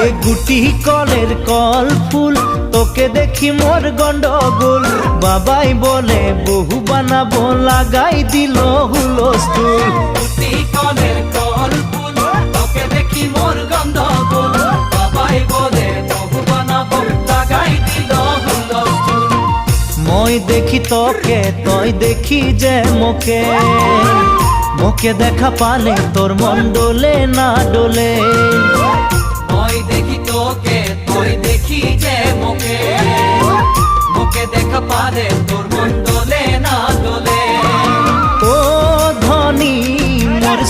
এ গুটি কলের কল ফুল তোকে দেখি মোর গন্ডগোল বাবাই বলে বহু বানাবো লাগাই দিল হুলস্থুল গুটি কলের কল ফুল তোকে দেখি মোর গন্ডগোল বাবাই বলে বহু বানাবো লাগাই দিল হুলস্থুল মই দেখি তোকে তই দেখি যে মোকে মোকে দেখা পালে তোর মন ডোলে না ডোলে মই দেখি তোকে তুই দেখি যে মোকে মোকে দেখা পারে তোর মন দোলে না দোলে ও ধনী মোর